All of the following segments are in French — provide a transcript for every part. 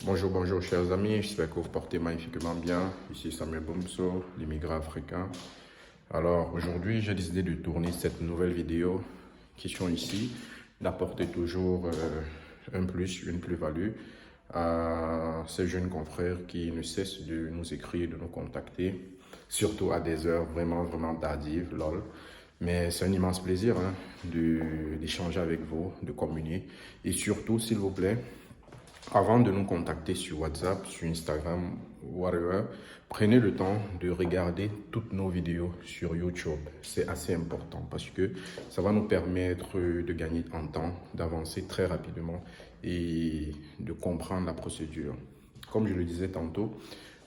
Bonjour, bonjour chers amis, j'espère que vous portez magnifiquement bien. Ici Samuel Boumso, l'immigré africain. Alors aujourd'hui, j'ai décidé de tourner cette nouvelle vidéo qui sont ici, d'apporter toujours un plus, une plus-value à ces jeunes confrères qui ne cessent de nous écrire, de nous contacter, surtout à des heures vraiment tardives, lol. Mais c'est un immense plaisir d'échanger avec vous, de communier. Et surtout, s'il vous plaît, avant de nous contacter sur WhatsApp, sur Instagram, whatever, prenez le temps de regarder toutes nos vidéos sur YouTube. C'est assez important parce que ça va nous permettre de gagner en temps, d'avancer très rapidement et de comprendre la procédure. Comme je le disais tantôt,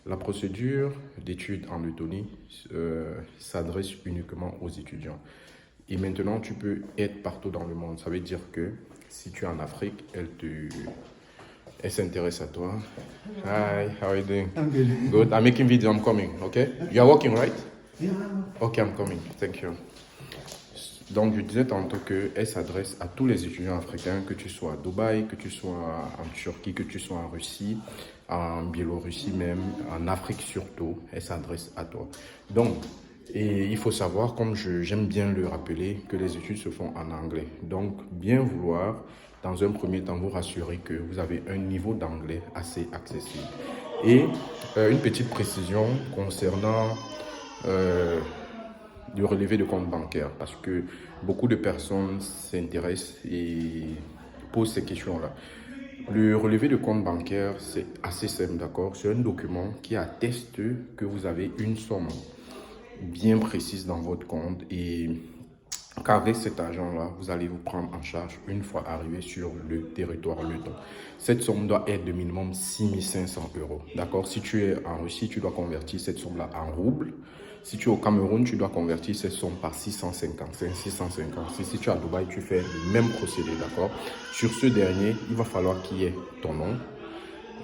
la procédure d'études en Lettonie s'adresse uniquement aux étudiants. Et maintenant, tu peux être partout dans le monde. Ça veut dire que si tu es en Afrique, elle s'intéresse à toi. Hi, how are you doing? I'm good. Good. I'm making video. I'm coming. Okay. You are working, right? Yeah. Okay, I'm coming. Thank you. Donc, je disais tantôt qu'elle s'adresse à tous les étudiants africains, que tu sois à Dubaï, que tu sois en Turquie, que tu sois en Russie, en Biélorussie même, en Afrique surtout. Elle s'adresse à toi. Donc, et il faut savoir, comme j'aime bien le rappeler, que les études se font en anglais. Donc, bien vouloir, dans un premier temps, vous rassurer que vous avez un niveau d'anglais assez accessible. Et une petite précision concernant le relevé de compte bancaire, parce que beaucoup de personnes s'intéressent et posent ces questions-là. Le relevé de compte bancaire, c'est assez simple, d'accord? C'est un document qui atteste que vous avez une somme bien précise dans votre compte et qu'avec cet argent-là, vous allez vous prendre en charge une fois arrivé sur le territoire letton. Cette somme doit être de minimum 6 500 euros. D'accord? Si tu es en Russie, tu dois convertir cette somme-là en roubles. Si tu es au Cameroun, tu dois convertir cette somme par 650. Si tu es à Dubaï, tu fais le même procédé. D'accord? Sur ce dernier, il va falloir qu'il y ait ton nom,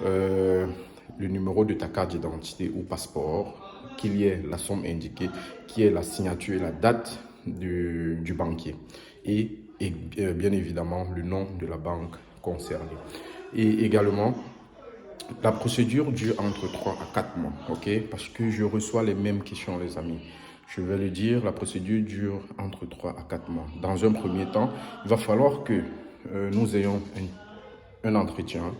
le numéro de ta carte d'identité ou passeport, qu'il y ait la somme indiquée, qu'il y ait la signature et la date du banquier et bien évidemment le nom de la banque concernée. Et également, la procédure dure entre 3 à 4 mois, ok? Parce que je reçois les mêmes questions, les amis. Je vais le dire, la procédure dure entre 3 à 4 mois. Dans un premier temps, il va falloir que nous ayons un entretien.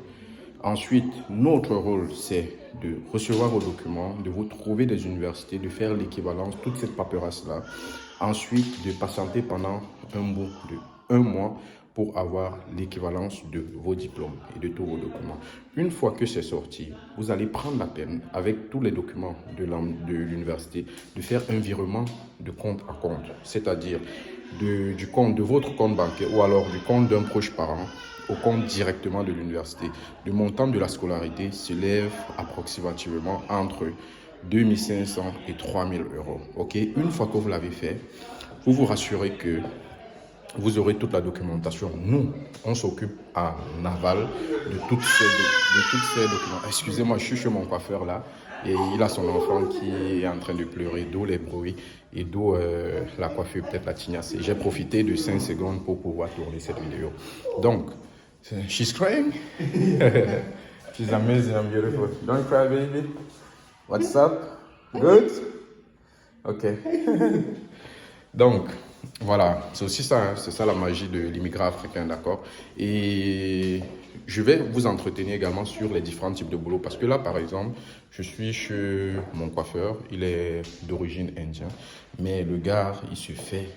Ensuite, notre rôle, c'est de recevoir vos documents, de vous trouver des universités, de faire l'équivalence, toute cette paperasse-là. Ensuite, de patienter pendant un bout de 1 mois pour avoir l'équivalence de vos diplômes et de tous vos documents. Une fois que c'est sorti, vous allez prendre la peine, avec tous les documents de l'université, de faire un virement de compte à compte, c'est-à-dire du compte de votre compte bancaire ou alors du compte d'un proche parent au compte directement de l'université. Le montant de la scolarité s'élève approximativement entre 2 500 et 3 000 euros. Okay? Une fois que vous l'avez fait, vous vous rassurez que vous aurez toute la documentation. Nous, on s'occupe en aval de toutes ces documents. Excusez-moi, je suis chez mon coiffeur là et il a son enfant qui est en train de pleurer, d'où les bruits et d'où la coiffure, peut-être la tignasse. J'ai profité de 5 secondes pour pouvoir tourner cette vidéo. Donc, she's crying. She's amazing and beautiful. Don't cry, baby. What's up? Good? Okay. Donc, voilà, c'est aussi ça, c'est ça la magie de l'immigré africain, d'accord? Et je vais vous entretenir également sur les différents types de boulot parce que là, par exemple, je suis chez mon coiffeur, il est d'origine indienne, mais le gars, il se fait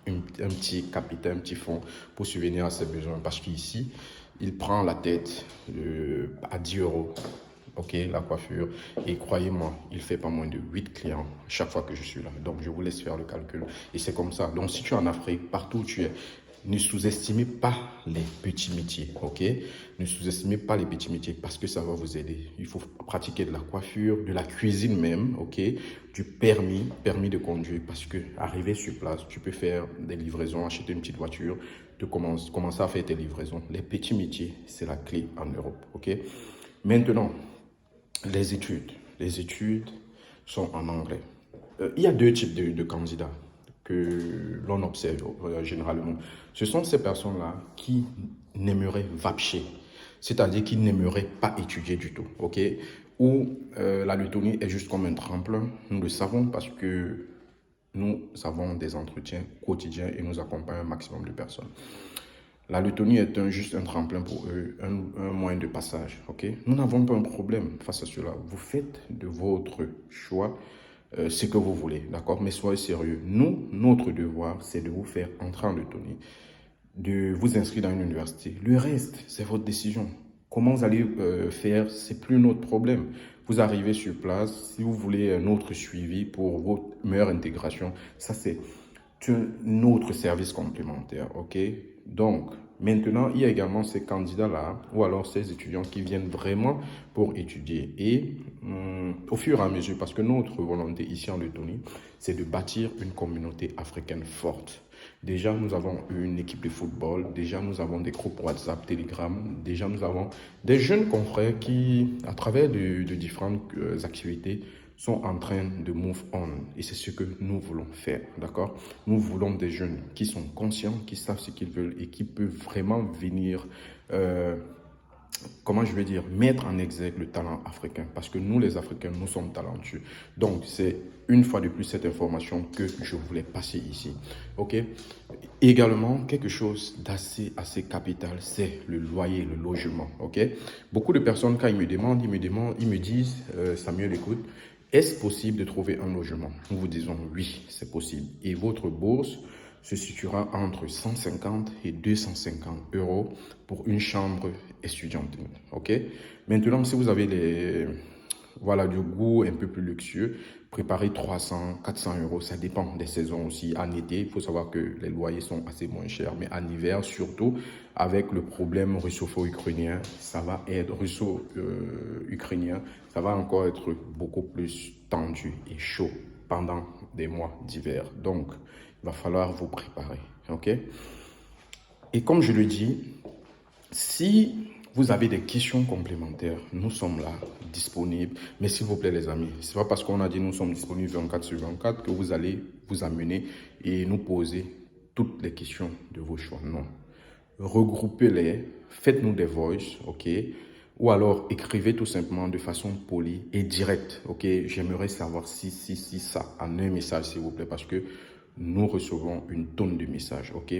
un petit capital, un petit fonds pour subvenir à ses besoins parce qu'ici, il prend la tête à 10 euros. Ok, la coiffure. Et croyez-moi, il ne fait pas moins de 8 clients chaque fois que je suis là. Donc, je vous laisse faire le calcul. Et c'est comme ça. Donc, si tu es en Afrique, partout où tu es, ne sous-estimez pas les petits métiers, ok? Ne sous-estimez pas les petits métiers parce que ça va vous aider. Il faut pratiquer de la coiffure, de la cuisine même, ok? Du permis de conduire parce que arrivé sur place, tu peux faire des livraisons, acheter une petite voiture, commencer à faire tes livraisons. Les petits métiers, c'est la clé en Europe, ok? Maintenant, les études sont en anglais. Il y a deux types de candidats que l'on observe généralement. Ce sont ces personnes-là qui n'aimeraient vapcher. c'est-à-dire qu'ils n'aimeraient pas étudier du tout, ok? Ou la Lettonie est juste comme un tremplin, nous le savons parce que nous avons des entretiens quotidiens et nous accompagnons un maximum de personnes. La Lettonie est juste un tremplin pour eux, un moyen de passage, ok? Nous n'avons pas un problème face à cela. Vous faites de votre choix ce que vous voulez, d'accord? Mais soyez sérieux. Nous, notre devoir, c'est de vous faire entrer en Lettonie, de vous inscrire dans une université. Le reste, c'est votre décision. Comment vous allez faire, c'est plus notre problème. Vous arrivez sur place, si vous voulez un autre suivi pour votre meilleure intégration, ça c'est un autre service complémentaire, ok? Donc, maintenant, il y a également ces candidats-là, ou alors ces étudiants qui viennent vraiment pour étudier. Et au fur et à mesure, parce que notre volonté ici en Lettonie, c'est de bâtir une communauté africaine forte. Déjà, nous avons une équipe de football, déjà nous avons des groupes WhatsApp, Telegram, déjà nous avons des jeunes confrères qui, à travers de différentes activités, sont en train de move on. Et c'est ce que nous voulons faire, d'accord? Nous voulons des jeunes qui sont conscients, qui savent ce qu'ils veulent et qui peuvent vraiment venir, comment je vais dire, mettre en exergue le talent africain. Parce que nous, les Africains, nous sommes talentueux. Donc, c'est une fois de plus cette information que je voulais passer ici, ok? Également, quelque chose assez capital, c'est le loyer, le logement, ok? Beaucoup de personnes, quand ils me disent, Samuel, écoute, est-ce possible de trouver un logement? Nous vous disons oui, c'est possible. Et votre bourse se situera entre 150 et 250 euros pour une chambre étudiante. Ok? Maintenant, si vous avez du goût un peu plus luxueux, préparez 300, 400 euros. Ça dépend des saisons aussi. En été, il faut savoir que les loyers sont assez moins chers. Mais en hiver, surtout, avec le problème russo-ukrainien, ça va être russo-ukrainien, ça va encore être beaucoup plus tendu et chaud pendant des mois d'hiver. Donc, il va falloir vous préparer. Ok? Et comme je le dis, si vous avez des questions complémentaires, nous sommes là, disponibles. Mais s'il vous plaît, les amis, ce n'est pas parce qu'on a dit nous sommes disponibles 24 sur 24 que vous allez vous amener et nous poser toutes les questions de vos choix. Non. Regroupez-les, faites-nous des voices, ok? Ou alors écrivez tout simplement de façon polie et directe, ok? J'aimerais savoir si, ça, en un message, s'il vous plaît, parce que nous recevons une tonne de messages, ok?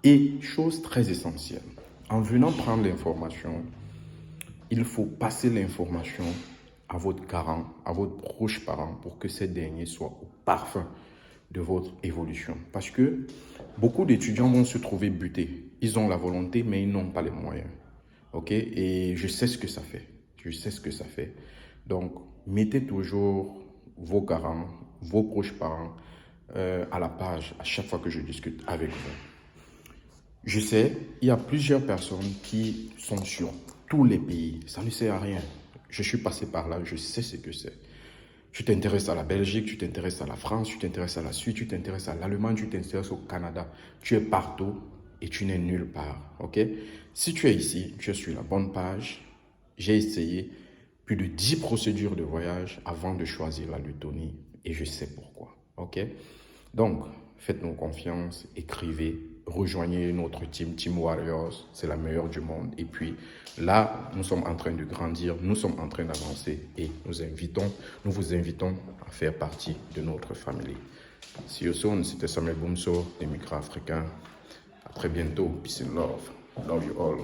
Et chose très essentielle, en venant prendre l'information, il faut passer l'information à votre garant, à votre proche parent pour que ces derniers soient au parfum de votre évolution. Parce que beaucoup d'étudiants vont se trouver butés. Ils ont la volonté, mais ils n'ont pas les moyens. Ok? Et je sais ce que ça fait. Je sais ce que ça fait. Donc, mettez toujours vos garants, vos proches parents à la page à chaque fois que je discute avec vous. Je sais, il y a plusieurs personnes qui sont sur tous les pays. Ça ne sert à rien. Je suis passé par là, je sais ce que c'est. Tu t'intéresses à la Belgique, tu t'intéresses à la France, tu t'intéresses à la Suisse, tu t'intéresses à l'Allemagne, tu t'intéresses au Canada. Tu es partout et tu n'es nulle part, ok? Si tu es ici, tu es sur la bonne page. J'ai essayé plus de 10 procédures de voyage avant de choisir la Lettonie et je sais pourquoi, ok? Donc, faites-nous confiance, écrivez, rejoignez notre Team Warriors, c'est la meilleure du monde. Et puis là, nous sommes en train de grandir, nous sommes en train d'avancer et nous vous invitons à faire partie de notre famille. See you soon, c'était Samuel Boumso, des Micro Africains. À très bientôt, peace and love. Love you all.